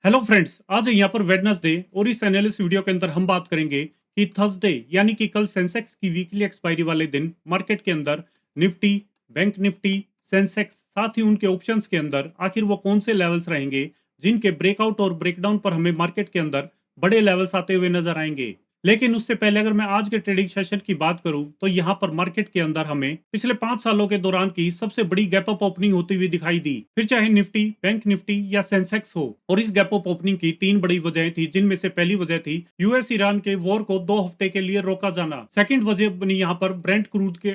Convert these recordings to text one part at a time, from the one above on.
Hello friends, आज यहाँ पर वेडनेसडे और इस एनालिसिस वीडियो के अंदर हम बात करेंगे कि थर्सडे यानी कि कल सेंसेक्स की वीकली एक्सपायरी वाले दिन मार्केट के अंदर निफ्टी, बैंक निफ्टी, सेंसेक्स साथ ही उनके ऑप्शंस के अंदर आखिर वो कौन से लेवल्स रहेंगे जिनके ब्रेकआउट और ब्रेकडाउन पर हमें मार्केट के अंदर बड़े लेवल्स आते हुए नजर आएंगे। लेकिन उससे पहले अगर मैं आज के ट्रेडिंग सेशन की बात करूं तो यहां पर मार्केट के अंदर हमें पिछले 5 सालों के दौरान की सबसे बड़ी गैप अप ओपनिंग होती हुई दिखाई दी, फिर चाहे निफ्टी, बैंक निफ्टी या सेंसेक्स हो। और इस गैप अप ओपनिंग की तीन बड़ी वजह थी, जिनमें से पहली वजह थी यूएस ईरान के वॉर को 2 हफ्ते के लिए रोका जाना। सेकंड वजह बनी यहाँ पर ब्रेंट क्रूड के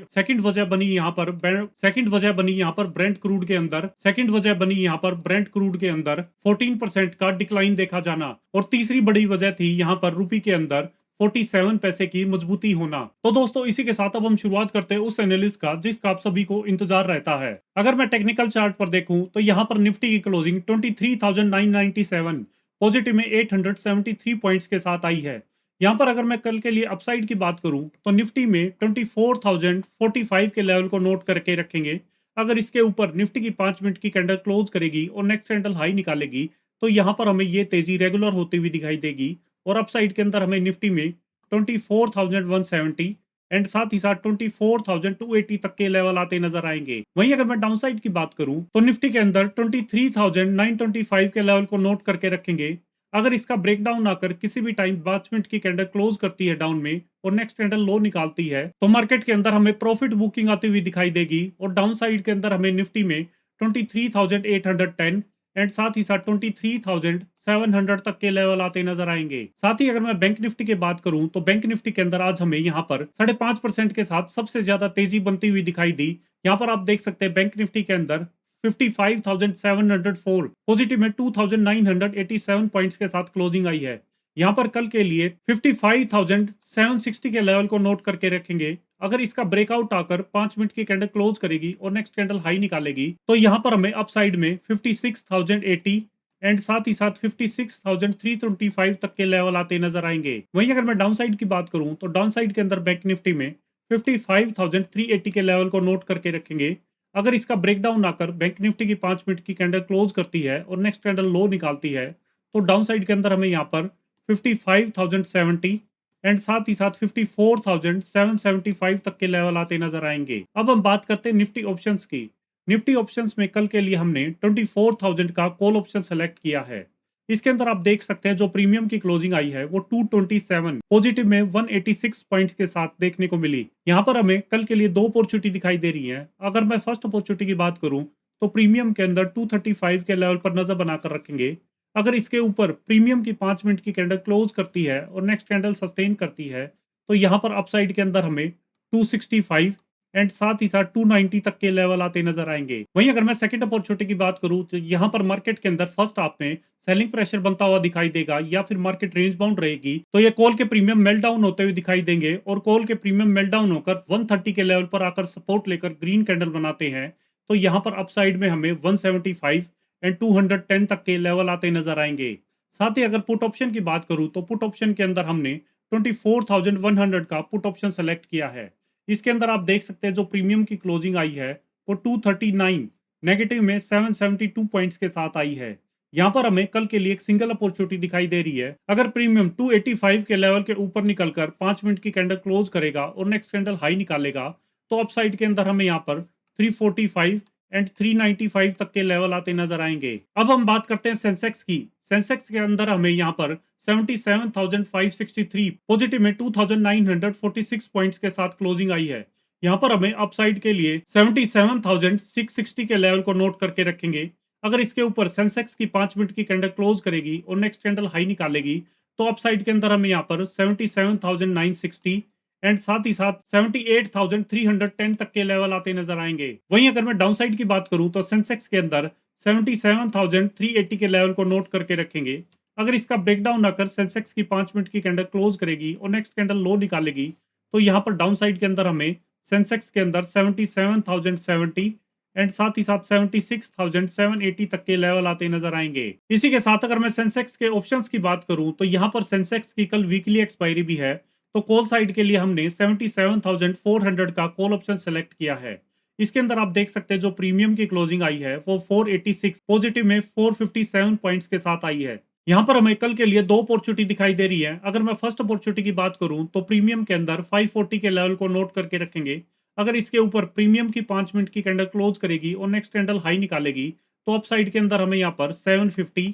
अंदर सेकंड वजह बनी यहाँ पर ब्रेंट क्रूड के अंदर 14% का डिक्लाइन देखा जाना। और तीसरी बड़ी वजह थी यहाँ पर रुपी के अंदर 47 पैसे की मजबूती होना। तो दोस्तों, इसी के साथ अब हम शुरुआत करते हैं उस एनालिसिस का जिसका आप सभी को इंतजार रहता है। अगर मैं टेक्निकल चार्ट पर देखूं तो यहाँ पर निफ्टी की क्लोजिंग 23,997 पॉजिटिव में 873 पॉइंट्स के साथ आई है। यहाँ पर अगर मैं कल के लिए अपसाइड की बात करूं तो निफ्टी में 24,045 के लेवल को नोट करके रखेंगे। अगर इसके ऊपर निफ्टी की 5 मिनट की कैंडल क्लोज करेगी और नेक्स्ट कैंडल हाई निकालेगी तो यहाँ पर हमें ये तेजी रेगुलर होती हुई दिखाई देगी। और अपसाइड के अंदर हमें निफ्टी में 24,170 एंड साथ ही साथ 24,280 तक के लेवल आते नजर आएंगे। वहीं अगर मैं डाउनसाइड की बात करूं तो निफ्टी के अंदर 23,925 के लेवल को नोट करके रखेंगे। अगर इसका ब्रेकडाउन आकर किसी भी टाइम 5 मिनट की कैंडल क्लोज करती है डाउन में और नेक्स्ट कैंडल लो निकालती है तो मार्केट के अंदर हमें प्रॉफिट बुकिंग आती हुई दिखाई देगी। और डाउन साइड के अंदर हमें निफ्टी में 23,810 एंड साथ ही साथ 23,700 तक के लेवल आते नजर आएंगे। साथ ही अगर मैं बैंक निफ्टी की बात करूं तो बैंक निफ्टी के अंदर आज हमें यहाँ पर 5.5% के साथ सबसे ज्यादा तेजी बनती हुई दिखाई दी। यहाँ पर आप देख सकते हैं बैंक निफ्टी के अंदर 55,704 पॉजिटिव में 2,987 पॉइंट्स के साथ क्लोजिंग आई है। यहाँ पर कल के लिए 55,760 के लेवल को नोट करके रखेंगे। अगर इसका ब्रेकआउट आकर 5 मिनट की कैंडल क्लोज करेगी और नेक्स्ट कैंडल हाई निकालेगी तो यहाँ पर हमें अपसाइड में 56,080 एंड साथ ही साथ 56,325 तक के लेवल आते नजर आएंगे। वहीं अगर मैं डाउन साइड की बात करूं तो डाउन साइड के अंदर बैंक निफ्टी में 55,380 के लेवल को नोट करके रखेंगे। अगर इसका ब्रेकडाउन आकर बैंक निफ्टी की 5 मिनट की कैंडल क्लोज करती है और नेक्स्ट कैंडल लो निकालती है तो डाउन साइड के अंदर हमें यहाँ पर 55,070 एंड साथ ही साथ 54,775 तक के लेवल आते नजर आएंगे। अब हम बात करते हैं निफ्टी ऑप्शंस की। निफ्टी ऑप्शंस में कल के लिए हमने 24,000 का कॉल ऑप्शन सेलेक्ट किया है। इसके अंदर आप देख सकते हैं जो प्रीमियम की क्लोजिंग आई है वो 227 पॉजिटिव में 186 पॉइंट्स के साथ देखने को मिली। यहाँ पर हमें कल के लिए दो अपॉर्चुनिटी दिखाई दे रही है। अगर मैं फर्स्ट अपॉर्चुनिटी की बात करूं तो प्रीमियम के अंदर 235 के लेवल पर नजर बनाकर रखेंगे। अगर इसके ऊपर प्रीमियम की 5 मिनट की कैंडल क्लोज करती है और नेक्स्ट कैंडल सस्टेन करती है तो यहाँ पर अपसाइड के अंदर हमें 265 एंड साथ ही साथ 290 तक के लेवल आते नजर आएंगे। वहीं अगर मैं सेकंड अपॉर्चुनिटी की बात करूं तो यहाँ पर मार्केट के अंदर फर्स्ट हाफ में सेलिंग प्रेशर बनता हुआ दिखाई देगा या फिर मार्केट रेंज बाउंड रहेगी तो ये कॉल के प्रीमियम मेल्टडाउन होते हुए दिखाई देंगे। और कॉल के प्रीमियम मेल्टडाउन होकर 130 के लेवल पर आकर सपोर्ट लेकर ग्रीन कैंडल बनाते हैं तो यहाँ पर अपसाइड में हमें 175 एंड 210 तक के लेवल आते नजर आएंगे। साथ ही अगर पुट ऑप्शन की बात करूं तो पुट ऑप्शन के अंदर हमने 24,100 का पुट ऑप्शन सेलेक्ट किया है। इसके अंदर आप देख सकते हैं जो प्रीमियम की क्लोजिंग आई है वो 239 नेगेटिव में 772 पॉइंट्स के साथ आई है। यहाँ पर हमें कल के लिए एक सिंगल अपॉर्चुनिटी दिखाई दे रही है। अगर प्रीमियम 285 के लेवल के ऊपर निकलकर 5 मिनट की कैंडल क्लोज करेगा और नेक्स्ट कैंडल हाई निकालेगा तो अपसाइड के अंदर हमें यहाँ पर 345 एंड 395 तक के लेवल आते नजर आएंगे। अब हम बात करते हैं सेंसेक्स की। सेंसेक्स के अंदर हमें यहाँ पर 77,563 पॉजिटिव में 2,946 पॉइंट्स के साथ क्लोजिंग आई है। यहाँ पर हमें अपसाइड के लिए 77,660 के लेवल को नोट करके रखेंगे। अगर इसके ऊपर सेंसेक्स की 5 मिनट की कैंडल क्लोज करेगी और नेक्स्ट कैंडल हाई निकालेगी तो अपसाइड के अंदर हमें यहाँ पर 77,960 एंड साथ ही साथ 78,310 तक के लेवल आते नजर आएंगे। वहीं अगर मैं डाउन साइड की बात करूं तो सेंसेक्स के अंदर 77,380 के लेवल को नोट करके रखेंगे। अगर इसका ब्रेकडाउन आकर सेंसेक्स की 5 मिनट की कैंडल क्लोज करेगी और नेक्स्ट कैंडल लो निकालेगी तो यहाँ पर डाउन साइड के अंदर हमें सेंसेक्स के अंदर 77,070 एंड साथ ही साथ 76,780 तक के लेवल आते नजर आएंगे। इसी के साथ अगर मैं सेंसेक्स के ऑप्शंस की बात करूं तो यहाँ पर सेंसेक्स की कल वीकली एक्सपायरी भी है तो कॉल साइड के लिए हमने 77,400 का कॉल ऑप्शन सेलेक्ट किया है। इसके अंदर आप देख सकते हैं जो प्रीमियम की क्लोजिंग आई है वो 486 पॉजिटिव में 457 पॉइंट्स के साथ आई है। यहाँ पर हमें कल के लिए दो अपॉर्चुनिटी दिखाई दे रही है। अगर मैं फर्स्ट अपॉर्चुनिटी की बात करूं तो प्रीमियम के अंदर 540 के लेवल को नोट करके रखेंगे। अगर इसके ऊपर प्रीमियम की 5 मिनट की कैंडल क्लोज करेगी और नेक्स्ट कैंडल हाई निकालेगी तो अपसाइड के अंदर हमें यहाँ पर 750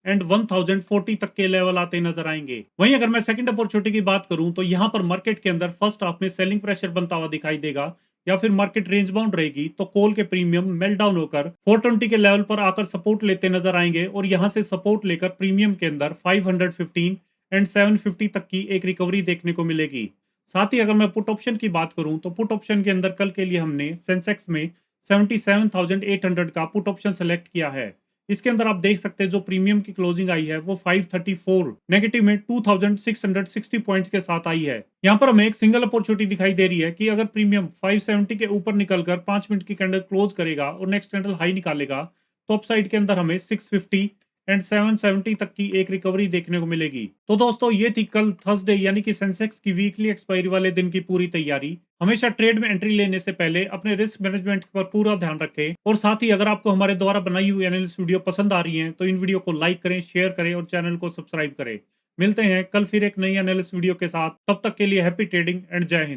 एंड 1040 तक के लेवल आते नजर आएंगे। वहीं अगर मैं सेकंड अपॉर्चुनिटी की बात करूं तो यहाँ पर मार्केट के अंदर फर्स्ट हाफ में सेलिंग प्रेशर बनता हुआ दिखाई देगा या फिर मार्केट रेंज बाउंड रहेगी तो कॉल के प्रीमियम मेल्ट डाउन होकर 420 के लेवल पर आकर सपोर्ट लेते नजर आएंगे और यहां से सपोर्ट लेकर प्रीमियम के अंदर 515 एंड 750 तक की एक रिकवरी देखने को मिलेगी। साथ ही अगर मैं पुट ऑप्शन की बात करूं तो पुट ऑप्शन के अंदर कल के लिए हमने सेंसेक्स में 77,800 का पुट ऑप्शन सेलेक्ट किया है। इसके अंदर आप देख सकते हैं जो प्रीमियम की क्लोजिंग आई है वो 534 नेगेटिव में 2660 पॉइंट्स के साथ आई है। यहाँ पर हमें एक सिंगल अपॉर्चुनिटी दिखाई दे रही है कि अगर प्रीमियम 570 के ऊपर निकलकर 5 मिनट की कैंडल क्लोज करेगा और नेक्स्ट कैंडल हाई निकालेगा तो अपसाइड के अंदर हमें 650 एंड 770 तक की एक रिकवरी देखने को मिलेगी। तो दोस्तों ये थी कल थर्सडे यानी कि सेंसेक्स की वीकली एक्सपायरी वाले दिन की पूरी तैयारी। हमेशा ट्रेड में एंट्री लेने से पहले अपने रिस्क मैनेजमेंट पर पूरा ध्यान रखें और साथ ही अगर आपको हमारे द्वारा बनाई हुई एनालिसिस वीडियो पसंद आ रही है तो इन वीडियो को लाइक करें, शेयर करें और चैनल को सब्सक्राइब करें। मिलते हैं कल फिर एक नई एनालिसिस वीडियो के साथ। तब तक के लिए हैप्पी ट्रेडिंग एंड जय हिंद।